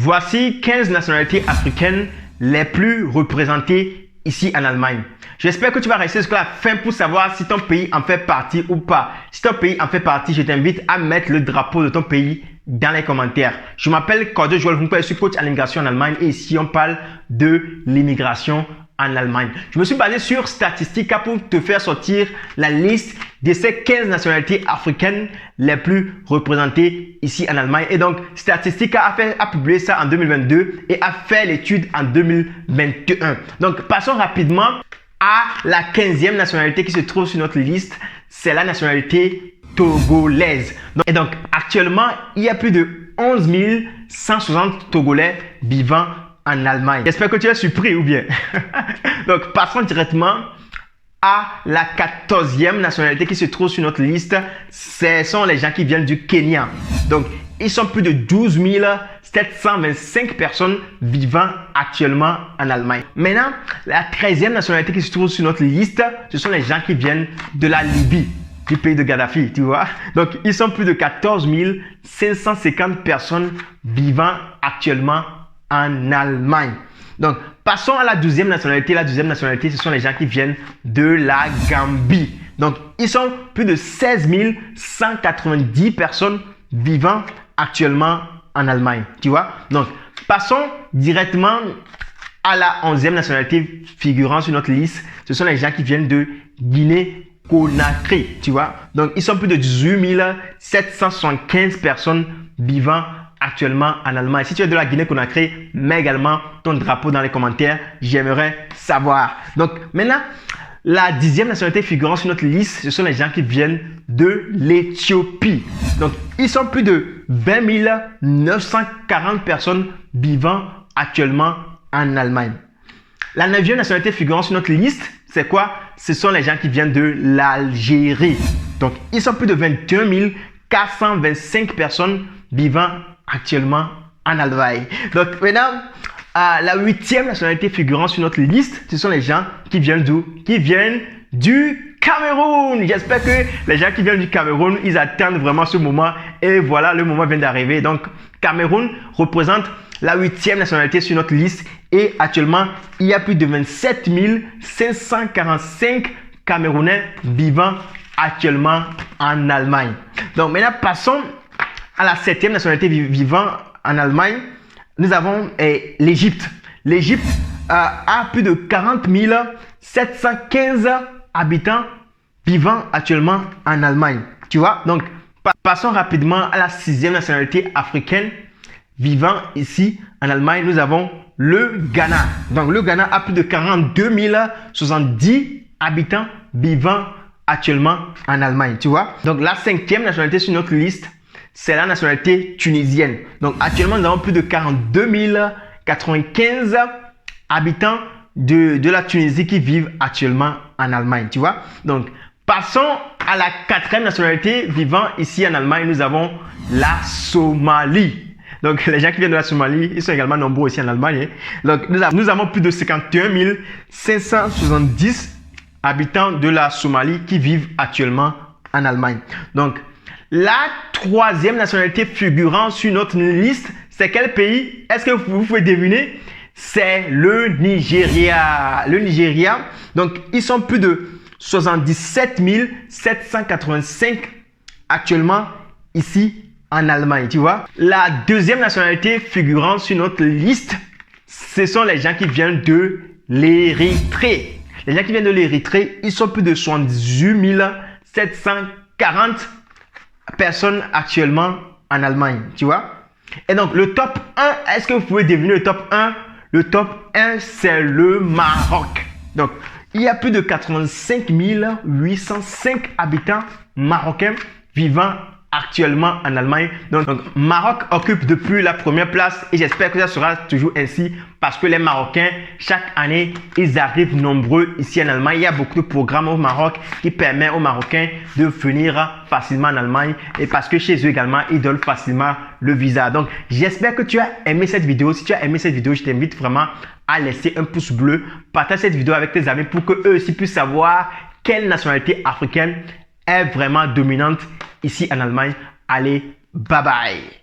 Voici 15 nationalités africaines les plus représentées ici en Allemagne. J'espère que tu vas rester jusqu'à la fin pour savoir si ton pays en fait partie ou pas. Si ton pays en fait partie, je t'invite à mettre le drapeau de ton pays dans les commentaires. Je m'appelle Cordio Joel Funke, je suis coach en immigration en Allemagne et ici on parle de l'immigration en Allemagne. Je me suis basé sur Statistica pour te faire sortir la liste de ces 15 nationalités africaines les plus représentées ici en Allemagne. Et donc, Statistica a publié ça en 2022 et a fait l'étude en 2021. Donc, passons rapidement à la 15e nationalité qui se trouve sur notre liste. C'est la nationalité togolaise. Et donc, actuellement, il y a plus de 11 160 Togolais vivant en Allemagne. J'espère que tu es surpris ou bien. Donc, passons directement à la 14e nationalité qui se trouve sur notre liste. Ce sont les gens qui viennent du Kenya. Donc, ils sont plus de 12 725 personnes vivant actuellement en Allemagne. Maintenant, la 13e nationalité qui se trouve sur notre liste, ce sont les gens qui viennent de la Libye, du pays de Gaddafi, tu vois. Donc, ils sont plus de 14 550 personnes vivant actuellement en Allemagne. Donc, passons à la 12e nationalité. La 12e nationalité, ce sont les gens qui viennent de la Gambie. Donc, ils sont plus de 16 190 personnes vivant actuellement en Allemagne. Tu vois? Donc, passons directement à la 11e nationalité figurant sur notre liste. Ce sont les gens qui viennent de Guinée-Conakry. Tu vois? Donc, ils sont plus de 18 775 personnes vivant actuellement en Allemagne. Si tu es de la Guinée-Conakry, mets également ton drapeau dans les commentaires. J'aimerais savoir. Donc, maintenant, la 10e nationalité figurant sur notre liste, ce sont les gens qui viennent de l'Éthiopie. Donc, ils sont plus de 20 940 personnes vivant actuellement en Allemagne. La 9e nationalité figurant sur notre liste, c'est quoi? Ce sont les gens qui viennent de l'Algérie. Donc, ils sont plus de 21 425 personnes vivant actuellement en Allemagne. Donc, maintenant, la 8e nationalité figurant sur notre liste, ce sont les gens qui viennent d'où? Qui viennent du Cameroun. J'espère que les gens qui viennent du Cameroun, ils attendent vraiment ce moment. Et voilà, le moment vient d'arriver. Donc, Cameroun représente la 8e nationalité sur notre liste. Et actuellement, il y a plus de 27 545 Camerounais vivant actuellement en Allemagne. Donc, maintenant, passons à la 7e nationalité vivant en Allemagne. Nous avons l'Égypte. L'Égypte a plus de 40 715 habitants vivant actuellement en Allemagne. Tu vois? Donc, passons rapidement à la 6e nationalité africaine vivant ici en Allemagne. Nous avons le Ghana. Donc, le Ghana a plus de 42 070 habitants vivant actuellement en Allemagne. Tu vois? Donc, la 5e nationalité sur notre liste, c'est la nationalité tunisienne. Donc, actuellement, nous avons plus de 42 095 habitants de la Tunisie qui vivent actuellement en Allemagne. Tu vois? Donc, passons à la 4e nationalité vivant ici en Allemagne. Nous avons la Somalie. Donc, les gens qui viennent de la Somalie, ils sont également nombreux ici en Allemagne. Donc, nous avons plus de 51 570 habitants de la Somalie qui vivent actuellement en Allemagne. Donc, la 3e nationalité figurant sur notre liste, c'est quel pays? Est-ce que vous pouvez deviner? C'est le Nigeria. Le Nigeria, donc ils sont plus de 77 785 actuellement ici en Allemagne, tu vois. La 2e nationalité figurant sur notre liste, ce sont les gens qui viennent de l'Érythrée. Les gens qui viennent de l'Érythrée, ils sont plus de 78 740 personnes actuellement en Allemagne, tu vois. Et donc, le top 1, est-ce que vous pouvez deviner le top 1? Le top 1, c'est le Maroc. Donc, il y a plus de 85 805 habitants marocains vivant actuellement en Allemagne. Donc, Maroc occupe depuis la première place et j'espère que ça sera toujours ainsi parce que les Marocains, chaque année, ils arrivent nombreux ici en Allemagne. Il y a beaucoup de programmes au Maroc qui permettent aux Marocains de venir facilement en Allemagne et parce que chez eux également, ils donnent facilement le visa. Donc, j'espère que tu as aimé cette vidéo. Si tu as aimé cette vidéo, je t'invite vraiment à laisser un pouce bleu. Partage cette vidéo avec tes amis pour qu'eux aussi puissent savoir quelle nationalité africaine est vraiment dominante ici en Allemagne. Allez, bye bye.